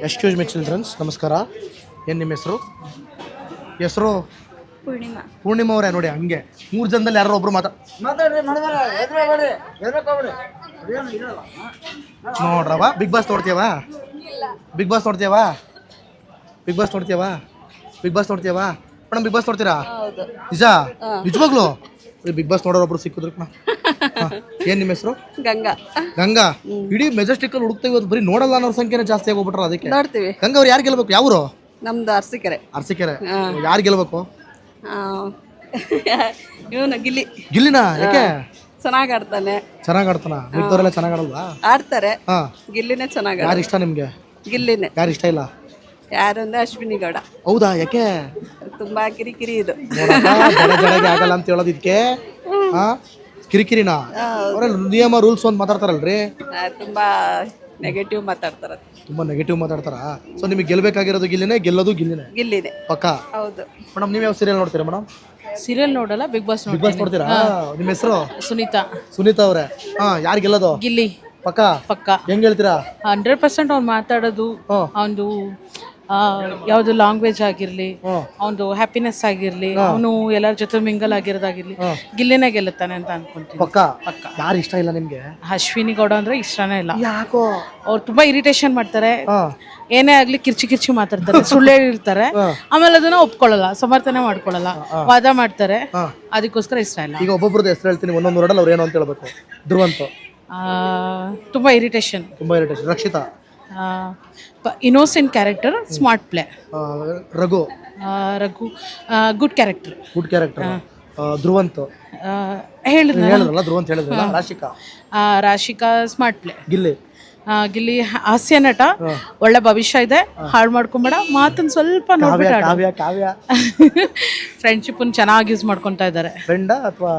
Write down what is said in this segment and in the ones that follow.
Excuse me children's, ನಮಸ್ಕಾರ. ಏನು ನಿಮ್ಮ ಹೆಸರು? ಪೂರ್ಣಿಮಾ ಅವರೇ. ನೋಡಿ ಹಂಗೆ 3 ಜನದಲ್ಲಿ ಯಾರೋ ಒಬ್ರು ನೋಡ್ರವ. ಬಿಗ್ ಬಾಸ್ ನೋಡ್ತೀಯವಾ? ಮೇಡಮ್ ಬಿಗ್ ಬಾಸ್ ನೋಡ್ತೀರಾ? ನಿಜ? ನಿಜವಾಗ್ಲು ಬಿಗ್ ಬಾಸ್ ನೋಡೋರೊಬ್ರು ಸಿಕ್ಕಿದ್ರು. ಏನ್ ನಿಮ್ಮ ಹೆಸರು? ಗಂಗಾ. ಇಡೀ ಮೆಜೆಸ್ಟಿಕ್ ಅಲ್ಲಿ ಹುಡುಕ್ತಾ ಇವತ್ತು ಬರೀ ನೋಡಲ್ಲ ಅನ್ನೋ ಸಂಖ್ಯೆನೇ ಜಾಸ್ತಿ ಆಗೋಗ್ಬಿಟ್ರ. ಅದಕ್ಕೆ ಗಂಗಾ ಅವ್ರು ಯಾರು ಗೆಲ್ಬೇಕು? ಯಾವ್ರು? ನಮ್ದು ಅರಸೀಕೆರೆ. ಯಾರು ಗೆಲ್ಬೇಕು? ಇವನು ಗಿಲ್ಲಿನ. ಯಾಕೆ? ಚೆನ್ನಾಗಿ ಆಡ್ತಾನೆ. ಮಿಕ್ದವರೆಲ್ಲ ಚೆನ್ನಾಗಿ ಆಡಲ್ವಾ? ಆಡ್ತಾರೆ. ಗಿಲ್ಲಿನೇ ಚೆನ್ನಾಗಿ. ಯಾರು ಇಷ್ಟ ನಿಮ್ಗೆ? ಗಿಲ್ಲಿನೇ. ಯಾರು ಇಷ್ಟ ಇಲ್ಲ? ಯಾರು ಅಂದ್ರೆ ಅಶ್ವಿನಿ ಗೌಡ. ಹೌದಾ? ಯಾಕೆ? ತುಂಬಾ ಕಿರಿಕಿರಿ ಇದು. ಆಗಲ್ಲ ಅಂತ ಹೇಳೋದು ಇದಕ್ಕೆ. ಕಿರಿಕಿರಿನಾ? ನಿಯಮ ರೂಲ್ಸ್ ಅಂತ ಮಾತಾಡ್ತಾರಲ್ರಿ. ತುಂಬಾ ನೆಗೆಟಿವ್ ಮಾತಾಡ್ತಾರ. ಸೊ ನಿಮಗೆ ಗೆಲ್ಬೇಕಾಗಿರೋದು ಗಿಲ್ಲಿನೇ, ಗೆಲ್ಲೋದು ಗಿಲ್ಲಿನೇ ಪಕ್ಕ. ಹೌದು ಮೇಡಮ್. ನೀವು ಯಾವ ಸೀರಿಯಲ್ ನೋಡ್ತೀರಾ ಮೇಡಮ್? ಸೀರಿಯಲ್ ನೋಡಲ್ಲ, ಬಿಗ್ ಬಾಸ್ ನೋಡ್ತೀರಾ? ನಿಮ್ಮ ಹೆಸರು? ಸುನೀತಾ ಅವರೇ. ಯಾರು ಗೆಲ್ಲೋದು? ಗಿಲ್ಲಿ ಪಕ್ಕ. ಹೆಂಗ್ ಹೇಳ್ತೀರಾ? 100% ಅವ್ನು ಮಾತಾಡೋದು, ಅವನು ಯಾವ್ದು ಲ್ಯಾಂಗ್ವೇಜ್ ಆಗಿರ್ಲಿ, ಅವನು ಹ್ಯಾಪಿನೆಸ್ ಆಗಿರ್ಲಿ, ಅವನು ಎಲ್ಲರ ಜೊತೆ ಮಿಂಗಲ್ ಆಗಿರೋದಾಗಿರ್ಲಿ, ಗಿಲ್ಲಿನೇ ಗೆಲ್ಲುತ್ತಾನೆ ಅಂತ ಅನ್ಕೊಂತೀನಿ. ಪಕ್ಕ. ಯಾರು ಇಷ್ಟ ಇಲ್ಲ ನಿಮ್ಗೆ? ಅಶ್ವಿನಿ ಗೌಡ ಅಂದ್ರೆ ಇಷ್ಟನೇ ಇಲ್ಲ. ಯಾಕೋ? ಅವ್ರು ತುಂಬಾ ಇರಿಟೇಷನ್ ಮಾಡ್ತಾರೆ. ಏನೇ ಆಗ್ಲಿ ಕಿರ್ಚಿ ಮಾತಾಡ್ತಾರೆ, ಸುಳ್ಳು ಹೇಳಿರ್ತಾರೆ, ಆಮೇಲೆ ಅದನ್ನ ಒಪ್ಕೊಳ್ಳಲ್ಲ, ಸಮರ್ಥನೆ ಮಾಡ್ಕೊಳ್ಳಲ್ಲ, ವಾದ ಮಾಡ್ತಾರೆ. ಅದಕ್ಕೋಸ್ಕರ ಇಷ್ಟ ಇಲ್ಲ. ಈಗ ಒಬ್ಬೊಬ್ರದ್ದು ಹೆಸರು ಹೇಳ್ತೀನಿ, ಒಂದೊಂದು ವರ್ಡಲ್ಲಿ ಅವ್ರು ಏನು ಅಂತ ಹೇಳ್ಬೇಕು. ಧ್ರುವಂತ್ ತುಂಬಾ irritation. Rakshita innocent character, smart play. Raghu good character. Dhruvanth ಹೇಳಿದ್ರಲ್ಲ, ಧ್ರುವಂತ್ ಹೇಳಿದ್ರಲ್ಲ. Rashika smart play. ಗಿಲ್ಲಿ ಹಾಸ್ಯ ನಟ, ಒಳ್ಳೆ ಭವಿಷ್ಯ ಇದೆ, ಹಾಳು ಮಾಡ್ಕೊಂಬೇಡ. ಮಾತನ್ನ ಸ್ವಲ್ಪ ಕಾವ್ಯ ಫ್ರೆಂಡ್ಶಿಪ್ ಚೆನ್ನಾಗಿ ಯೂಸ್ ಮಾಡ್ಕೊಂತಾ ಇದ್ದಾರೆ. ಫ್ರೆಂಡಾ ಅಥವಾ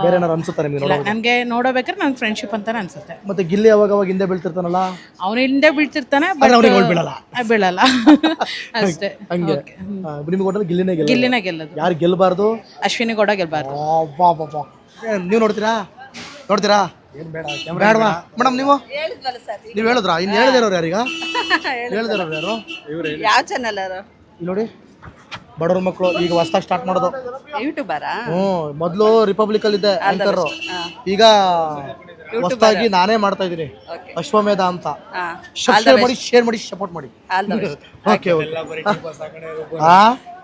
ಬೇರೆ ಏನಾರು ಅನ್ಸುತ್ತಾ ನಿಮಗೆ? ನನಗೆ ನೋಡಬೇಕಾದ್ರೆ ನಂಗೆ ಫ್ರೆಂಡ್ಶಿಪ್ ಅಂತಾನೆ ಅನ್ಸುತ್ತೆ. ಮತ್ತೆ ಗಿಲ್ಲಿ ಅವಾಗ ಹಿಂದೆ ಬೀಳ್ತಿರ್ತಾನಲ್ಲ? ಅವನು ಹಿಂದೆ ಬೀಳ್ತಿರ್ತಾನೆ, ಬೀಳಲ್ಲ ಅಷ್ಟೇ. ಗಿಲ್ಲಿನೇ ಗೆಲ್ಲೋದು. ಯಾರು ಗೆಲ್ಲಬಾರ್ದು? ಅಶ್ವಿನಿ ಗೌಡ ಗೆಲ್ಲಬಾರ್ದು. ನೀವು ನೋಡ್ತೀರಾ? ಬೇಡವಾ ಮೇಡಮ್? ನೀವು ಹೇಳಿದ್ರಾ? ಇನ್ನು ಹೇಳ್ದಿರೋರು ಯಾರೀಗ? ಹೇಳ್ದಿರೋರು ಯಾರು? ಯಾವ ಚಾನಲ್? ಇಲ್ಲಿ ನೋಡಿ, ಬಡವ್ರ ಮಕ್ಕಳು ಈಗ ಹೊಸದಾಗಿ ಸ್ಟಾರ್ಟ್ ಮಾಡೋದು. ಯೂಟ್ಯೂಬರಾ? ಮೊದಲು ರಿಪಬ್ಲಿಕ್ ಅಲ್ಲಿ ಇದ್ದೆ ಆಂಕರ್. ಈಗ ಹೊಸದಾಗಿ ನಾನೇ ಮಾಡ್ತಾ ಇದ್ದೀನಿ, ಅಶ್ವಮೇಧ ಅಂತ. ಶೇರ್ ಮಾಡಿ ಸಪೋರ್ಟ್ ಮಾಡಿ.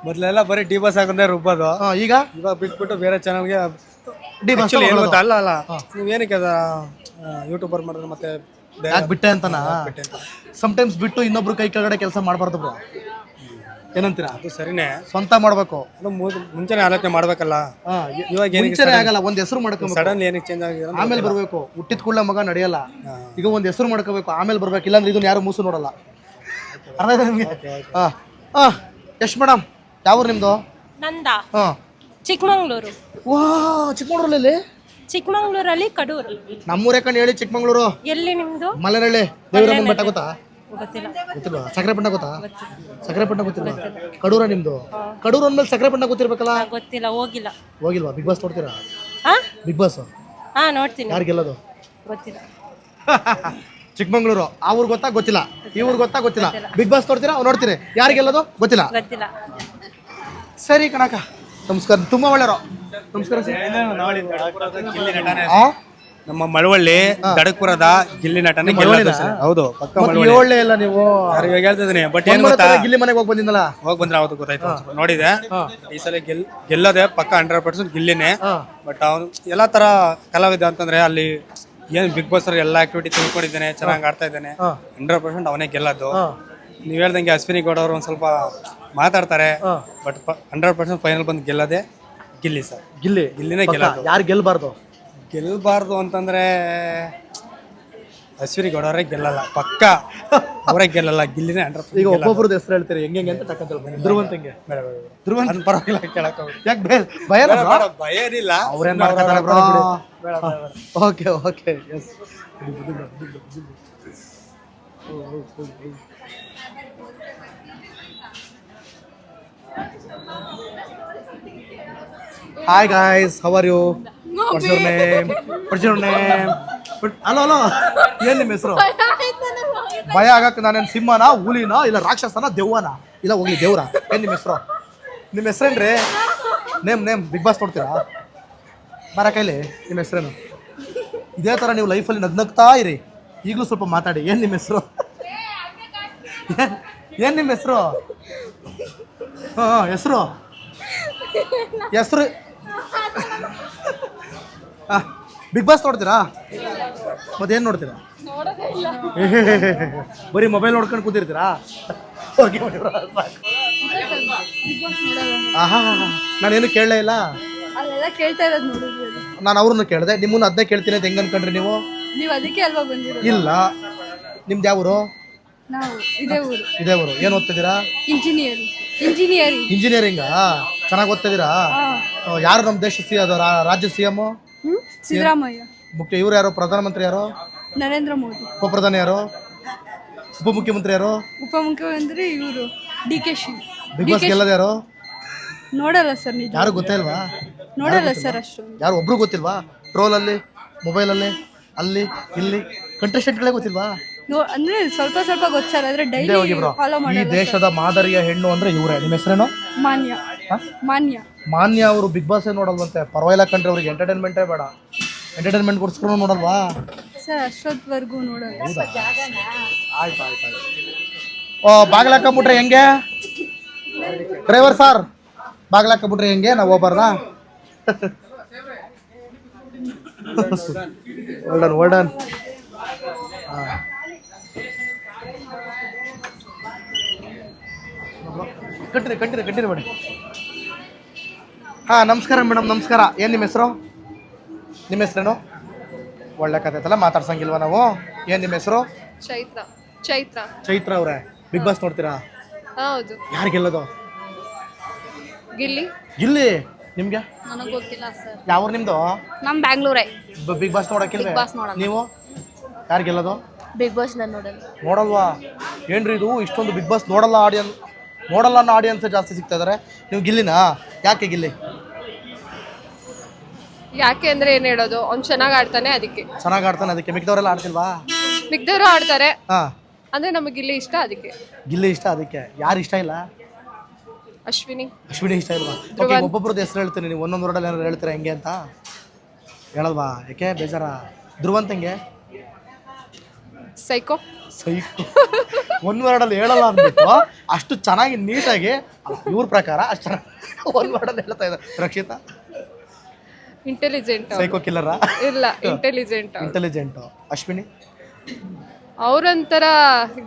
ಮೊದಲೆಲ್ಲ ಬರೀ ಡಿ ಬಾಸ್ ಹಾಕೊಂಡೆ ರುಬ್ಬೋದು. ಈಗ ಬಿಟ್ಬಿಟ್ಟು ಬೇರೆ ಚಾನಲ್ಗೆ ಅಲ್ಲ ನೀವೇನಕ್ಕೆ ಯೂಟ್ಯೂಬರ್ ಮಾಡಿದ್ರೆ ಮತ್ತೆ ಬಿಟ್ಟೆ ಅಂತನಾ? ಸಮ್ಟೈಮ್ಸ್ ಬಿಟ್ಟು ಇನ್ನೊಬ್ರು ಕೈ ಕೆಳಗಡೆ ಕೆಲಸ ಮಾಡಬಾರ್ದು ಬ್ರೋ. ಏನಂತೀರಾ? ಅದು ಸರಿನೇ, ಸ್ವಂತ ಮಾಡ್ಬೇಕು. ಮುಂಚೆನೆ ಆಲೋಚನೆ ಮಾಡ್ಬೇಕಲ್ಲ. ಇವಾಗ ಆಗಲ್ಲ. ಒಂದ್ ಹೆಸರು ಮಾಡ್ಕೋಬೇಕು, ಸಡನ್ ಏನಕ್ಕೆ ಚೇಂಜ್ ಆಗಿದೆ ಆಮೇಲೆ ಬರ್ಬೇಕು. ಹುಟ್ಟಿದ ಕೂಡಲೇ ಮಗ ನಡೆಯಲ್ಲ. ಈಗ ಒಂದ್ ಹೆಸರು ಮಾಡ್ಕೋಬೇಕು, ಆಮೇಲೆ ಬರ್ಬೇಕು. ಇಲ್ಲಾಂದ್ರೆ ಇದನ್ನ ಯಾರು ಮೂಸು ನೋಡಲ್ಲ. ಅರ್ಥ ಆಯ್ತಾ ನಿಮ್ಗೆ? ಯಶ್ ಮೇಡಮ್, ಯಾವ ನಿಮ್ದು? ನಂದ ಚಿಕ್ಕಮಂಗ್ಳೂರು. ಚಿಕ್ಕಮಂಗ್ಳೂರಲ್ಲಿ? ಚಿಕ್ಕಮಂಗ್ಳೂರಲ್ಲಿ ಕಡೂರು. ನಮ್ಮೂರೇ ಕಣ್ ಹೇಳಿ. ಚಿಕ್ಕಮಂಗ್ಳೂರು ಎಲ್ಲಿ ನಿಮ್ದು? ಮಲೆನಹಳ್ಳಿ. ದೇವರಮ್ಮನ ಬೆಟ್ಟ ಗೊತ್ತಾ? ಗೊತ್ತಿಲ್ಲ. ಸಕ್ಕರೆಪಟ್ಟಣ ಗೊತ್ತಾ? ಸಕ್ಕರೆಪಟ್ಟಣ ಗೊತ್ತಿಲ್ಲ. ಕಡೂರ ನಿಮ್ದು? ಕಡೂರು ಅಂದ್ಮೇಲೆ ಸಕ್ಕರೆಪಟ್ಟಣ ಗೊತ್ತಿರ್ಬೇಕಲ್ಲ? ಗೊತ್ತಿಲ್ಲ, ಹೋಗಿಲ್ವಾ? ಬಿಗ್ ಬಾಸ್ ನೋಡ್ತೀರಾ? ಬಿಗ್ ಬಾಸ್ ನೋಡ್ತೀನಿ. ಯಾರು ಗೆಲ್ಲೋದು? ಗೊತ್ತಿಲ್ಲ. ಚಿಕ್ಕಮಂಗ್ಳೂರು. ಆ ಊರ್ ಗೊತ್ತಾ? ಗೊತ್ತಿಲ್ಲ. ಈ ಊರ್ ಗೊತ್ತಾ? ಗೊತ್ತಿಲ್ಲ. ಬಿಗ್ ಬಾಸ್ ನೋಡ್ತೀರಾ? ನೋಡ್ತೀರಿ. ಯಾರು ಗೆಲ್ಲೋದು? ಗೊತ್ತಿಲ್ಲ. ಸರಿ ಕಣಕ, ನಮಸ್ಕಾರ. ತುಂಬಾ ಒಳ್ಳೆಯವರು. ನಮಸ್ಕಾರ ಸರ್. ನಮ್ಮ ಮಳವಳ್ಳಿ ದಡಕ್ಪುರದ ಗಿಲ್ಲಿ ನಟನೆ. ಹೌದು, ಪಕ್ಕ ಒಳ್ಳೆ ಇಲ್ಲ ನೀವು ಹೇಳ್ತಿದ್ದೀನಿ. ಬಟ್ ಏನ್ ಗೊತ್ತಾ, ಗಿಲ್ಲಿ ಮನೆಗೆ ಹೋಗಿ ಬಂದಿದ್ದಲ್ಲ, ಬಂದ್ರೆ ಅವತ್ತು ಗೊತ್ತಾಯ್ತು, ನೋಡಿದೆ. ಈ ಸಲ ಗೆಲ್ಲೋದೆ ಪಕ್ಕ 100% ಗಿಲ್ಲಿನೇ. ಬಟ್ ಅವನು ಎಲ್ಲಾ ತರ ಕಲಾವಿದ ಅಂತಂದ್ರೆ ಅಲ್ಲಿ ಏನ್ ಬಿಗ್ ಬಾಸ್ ಎಲ್ಲ ಆಕ್ಟಿವಿಟಿ ತಿಳ್ಕೊಂಡಿದ್ದಾನೆ, ಚೆನ್ನಾಗಿ ಆಡ್ತಾ ಇದ್ದಾನೆ. 100% ಅವನೇ ಗೆಲ್ಲೋದು. ನೀವ್ ಹೇಳ್ದಂಗೆ ಅಶ್ವಿನಿ ಗೌಡ ಅವರು ಒಂದ್ ಸ್ವಲ್ಪ ಮಾತಾಡ್ತಾರೆ, ಬಟ್ 100% ಫೈನಲ್ ಬಂದು ಗೆಲ್ಲೋದೆ ಗಿಲ್ಲಿ ಸರ್. ಗಿಲ್ಲಿನೇ ಗೆಲ್ಲೋದು. ಯಾರು ಗೆಲ್ಲಬಾರ್ದು ಅಂತಂದ್ರೆ ಅಶ್ವಿನಿ ಗೌಡ ಅವರೇ ಗೆಲ್ಲಲ್ಲ, ಪಕ್ಕ ಅವರೇ ಗೆಲ್ಲಲ್ಲ. ಗಿಲ್ಲಿನೇ 100%. ಈಗ ಒಬ್ಬೊಬ್ರದ್ದು ಹೆಸರು ಹೇಳ್ತೀರಿ, ಹೆಂಗೆ ಅಂತ ತಕ್ಕಂತ. ಧ್ರುವಂತಂಗೆ ಧ್ರುವಂತ ಪರವಾಗಿಲ್ಲ, ಕೇಳಕ್ ಯಾಕೆ ಭಯ ಏನಿಲ್ಲ. ಅವ್ರೇನ್ ಮಾಡ್ತಾರೆ bro? Okay yes. Hi guys, how are you? What's your name? Hello. ಏನು ನಿಮ್ಮ ಹೆಸರು? ಭಯ ಆಗಕ್ಕೆ ನಾನೇನು ಸಿಂಹನ ಹುಲಿನ ಇಲ್ಲ ರಾಕ್ಷಸನ ದೆವ್ವನ ಇಲ್ಲ ಹೋಗ್ಲಿ ದೇವ್ರ ಏನು ನಿಮ್ಮ ಹೆಸರು? ನಿಮ್ಮ ಹೆಸರೇನ್ರಿ? ನೇಮ್ ಬಿಗ್ ಬಾಸ್ ನೋಡ್ತೀರಾ? ಬರ ಕೈಲಿ ನಿಮ್ಮ ಹೆಸರೇನು? ಇದೇ ಥರ ನೀವು ಲೈಫಲ್ಲಿ ನಗ್ನಗ್ತಾ ಇರಿ. ಈಗಲೂ ಸ್ವಲ್ಪ ಮಾತಾಡಿ. ಏನು ನಿಮ್ಮ ಹೆಸರು? ಏನು ನಿಮ್ಮ ಹೆಸರು? ಹಾಂ ಹೆಸರು ಹಾಂ ಬಿಗ್ ಬಾಸ್ ನೋಡ್ತೀರಾ? ಮತ್ತೇನು ನೋಡ್ತೀರಾ? ಬರೀ ಮೊಬೈಲ್ ನೋಡ್ಕೊಂಡು ಕೂತಿರ್ತೀರಾ? ಆಹಾ ನಾನೇನು ಕೇಳಲೇ ಇಲ್ಲ. ಅಲ್ಲೆಲ್ಲ ಕೇಳ್ತಾ ಇರೋದು ನೋಡಿದ್ವಿ ಅದು. ನಾನು ಅವ್ರನ್ನ ಕೇಳಿದೆ, ನಿಮ್ಮನ್ನು ಅದನ್ನೇ ಕೇಳ್ತೀನಿ ಅಂತ ಹೆಂಗೆ ಅನ್ಕೊಂಡ್ರಿ ನೀವು? ನೀವು ಅದಕ್ಕೆ ಅಲ್ವಾ ಬಂದಿರೋದು? ಇಲ್ಲ. ನಿಮ್ದು ಯಾವ ಊರು? ನಾವು ಇದೇ ಊರು. ಇದೇ ಊರು. ಏನು ಓದ್ತಿದ್ದೀರಾ? ಇಂಜಿನಿಯರಿಂಗ್. ಇಂಜಿನಿಯರಿಂಗಾ? ಚೆನ್ನಾಗಿ ಓದ್ತಿದ್ದೀರಾ? ಯಾರು ನಮ್ಮ ದೇಶ ಅದು ರಾಜ್ಯ ಸಿ ಎಮ್? ಸಿದ್ದರಾಮಯ್ಯ. ಮುಖ್ಯ ಇವ್ರು ಯಾರು? ಪ್ರಧಾನಮಂತ್ರಿ ಯಾರು? ನರೇಂದ್ರ ಮೋದಿ. ಉಪಪ್ರಧಾನಿ ಯಾರು? ಉಪಮುಖ್ಯಮಂತ್ರಿ ಯಾರು? ಉಪಮುಖ್ಯಮಂತ್ರಿ ಇವರು D K Shi. Big Boss ಗೆಲ್ಲದ ಯಾರು? ನೋಡಲ್ಲ ಸರ್ ನಿಜ. ಯಾರು ಗೊತ್ತೇ ಇಲ್ವಾ? ನೋಡಲ್ಲ ಸರ್ ಅಷ್ಟು. ಯಾರು ಒಬ್ರು ಗೊತ್ತಿಲ್ವಾ? ಟ್ರೋಲಲ್ಲಿ, ಮೊಬೈಲಲ್ಲಿ, ಅಲ್ಲಿ ಇಲ್ಲಿ ಕಂಟೆಸ್ಟೆಂಟ್ಗಳೇ ಗೊತ್ತಿಲ್ವಾ? ಅಂದ್ರೆ ಸ್ವಲ್ಪ ಸ್ವಲ್ಪ ಗೊತ್ತು ಸರ್, ಆದ್ರೆ ಡೈಲಿ ಹೋಗಿ ಬ್ರೋ. ಫಾಲೋ ಈ ಮಾಡಲ್ಲ. ದೇಶದ ಮಾದರಿಯ ಹೆಣ್ಣು ಅಂದ್ರೆ ಇವರೇ. ನಿಮ್ಮ ಹೆಸರೇನು? ಮಾನ್ಯ. ಮಾನ್ಯ ಅವರು ಬಿಗ್ ಬಾಸ್ ನೋಡಲ್ವಂತೆ. ಪರವಾಗಿಲ್ಲ ಕಂಡ್ರೆ ಅವ್ರಿಗೆ ಎಂಟರ್ಟೈನ್ಮೆಂಟೇ ಬೇಡ. ಎಂಟರ್ಟೈನ್ಮೆಂಟ್ಗೋಸ್ಕರ ನೋಡಲ್ವಾ? ಸರ್ ಅಷ್ಟೊತ್ವರೆಗೂ ನೋಡಲ್ಲ. ಆಯ್ತು. ಬಾಗಿಲು ಹಾಕೊಂಬಿಟ್ರೆ ಹೆಂಗೆ ಡ್ರೈವರ್ ಸರ್? ಬಾಗಿಲು ಹಾಕೊಂಬಿಟ್ರೆ ಹೆಂಗೆ? ನಾವು ಹೋಗ್ಬಾರ್ದಾ? ಓಲ್ಡನ್ ಕಂಟಿನ್ಯೂ ಮಾಡಿ. ಹಾಂ ನಮಸ್ಕಾರ ಮೇಡಮ್. ನಮಸ್ಕಾರ. ಏನು ನಿಮ್ಮ ಹೆಸರು? ನಿಮ್ಮ ಹೆಸರೇನು? ಒಳ್ಳೆ ಕತೆ ಐತಲ್ಲ, ಮಾತಾಡ್ಸಂಗಿಲ್ವಾ ನಾವು? ಏನು ನಿಮ್ಮ ಹೆಸರು? ಚೈತ್ರ ಅವರೇ. ಬಿಗ್ ಬಾಸ್ ನೋಡ್ತೀರಾ? ಹೌದು. ಯಾರು ಗೆಲ್ಲೋದು? ಗಿಲ್ಲಿ. ನಿಮ್ಗೆ? ನನಗೆ ಗೊತ್ತಿಲ್ಲ ಸರ್. ಯಾವ ನಿಮ್ದು? ನಮ್ ಬ್ಯಾಂಗ್ಳೂರೇ. Big boss ನೋಡಕ್ಕಿಲ್ವೇ? ನೀವು ಯಾರು ಗೆಲ್ಲೋದು? ಬಿಗ್ ಬಾಸ್ ನಾನು ನೋಡಲ್ಲ. ನೋಡಲ್ವಾ? ಏನ್ರಿ ಇದು ಇಷ್ಟೊಂದು ಬಿಗ್ ಬಾಸ್ ನೋಡಲ್ಲ ಅನ್ನೋ ಆಡಿಯನ್ಸ್ ಜಾಸ್ತಿ ಸಿಗ್ತಾ ಇದಾರೆ. ನೀವು ಗಿಲ್ಲಿನಾ? ಯಾಕೆ ಗಿಲ್ಲಿ? ಯಾಕೆ ಅಂದ್ರೆ ಏನ್ ಹೇಳೋದು, ಅವ್ನು ಚೆನ್ನಾಗಿ ಆಡ್ತಾನೆ ಅದಕ್ಕೆ. ಚೆನ್ನಾಗಿ ಆಡ್ತಾನೆ ಅದಕ್ಕೆ. ಮಿಕ್ದವರೆಲ್ಲ ಆಡ್ತಿಲ್ವಾ? ಮಿಕ್ದವರು ಆಡ್ತಾರೆ ಹಾ. ಅಂದ್ರೆ ನಮಗೆ ಇಲ್ಲಿ ಇಷ್ಟ ಅದಕ್ಕೆ. ಗಿಲ್ಲಿ ಇಷ್ಟ ಅದಕ್ಕೆ. ಯಾರು ಇಷ್ಟ ಇಲ್ಲ? ಅಶ್ವಿನಿ ಇಷ್ಟ ಇಲ್ವಾ? ಒಬ್ಬೊಬ್ರದ್ದು ಹೆಸರು ಹೇಳ್ತೀನಿ, ನೀವು ಒಂದೊಂದು ವರ್ಡಲ್ಲಿ ಏನಾರು ಹೇಳ್ತೀರಾ ಹೆಂಗೆ ಅಂತ? ಹೇಳಲ್ವಾ? ಯಾಕೆ ಬೇಜಾರ? ಧ್ರುವಂತ ಹೆಂಗೆ? ಸೈಕೋ ಒಂದು ವರ್ಡಲ್ಲಿ ಹೇಳಲ್ಲ ಅಂದ್ಬಿಟ್ಟು ಅಷ್ಟು ಚೆನ್ನಾಗಿ ನೀಟಾಗಿ ಇವ್ರ ಪ್ರಕಾರ ಅಷ್ಟು ಚೆನ್ನಾಗಿ ಒಂದು ವರ್ಡಲ್ಲಿ ಹೇಳ್ತಾ ಇದ್ದಾರೆ. ರಕ್ಷಿತಾ ಇಂಟೆಲಿಜೆಂಟ್. ಸೈಕೋ ಕಿಲ್ಲರ? ಇಲ್ಲ, ಇಂಟೆಲಿಜೆಂಟು. ಅಶ್ವಿನಿ ಅವ್ರೊಂಥರ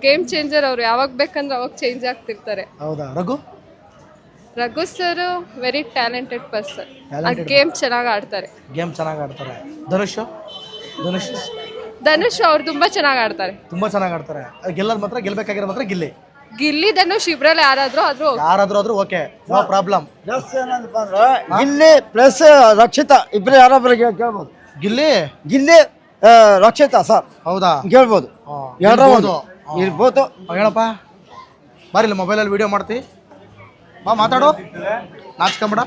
ಗೇಮ್ ಚೇಂಜರ್. ಅವ್ರು ಯಾವಾಗ ಬೇಕಂದ್ರೆ ಅವಾಗ ಚೇಂಜ್ ಆಗ್ತಿರ್ತಾರೆ. ಹೌದಾ? Raghu sir very talented person. Game ಚೆನ್ನಾಗಿ ಆಡ್ತಾರೆ. ಧನುಷ್ ಅವ್ರು ತುಂಬಾ ಚೆನ್ನಾಗಿ ಆಡ್ತಾರೆ. ಗೆಲ್ಲೋದು ಮಾತ್ರ ಗೆಲ್ಬೇಕಾಗಿರೋ ಮಾತ್ರ ಗಿಲ್ಲಿ ಧನುಷ್ ಇಬ್ರಲ್ಲಿ ಯಾರಾದ್ರೂ okay, no problem. Gilli plus Rakshita ಇಬ್ರು ಯಾರೊಬ್ಬರಿಗೆ ಕೇಳ್ಬೋದು. ಗಿಲ್ಲಿ ರಕ್ಷಿತಾ ಸರ್. ಹೌದಾ? ಕೇಳ್ಬೋದು. ಇರ್ಬೋದು. ಹೇಳಪ್ಪ ಬಾರಿಲ್ಲ, ಮೊಬೈಲಲ್ಲಿ ವಿಡಿಯೋ ಮಾಡ್ತಿ ಬಾ, ಮಾತಾಡು, ನಾಚ್ಕೊಂಬೇಡ.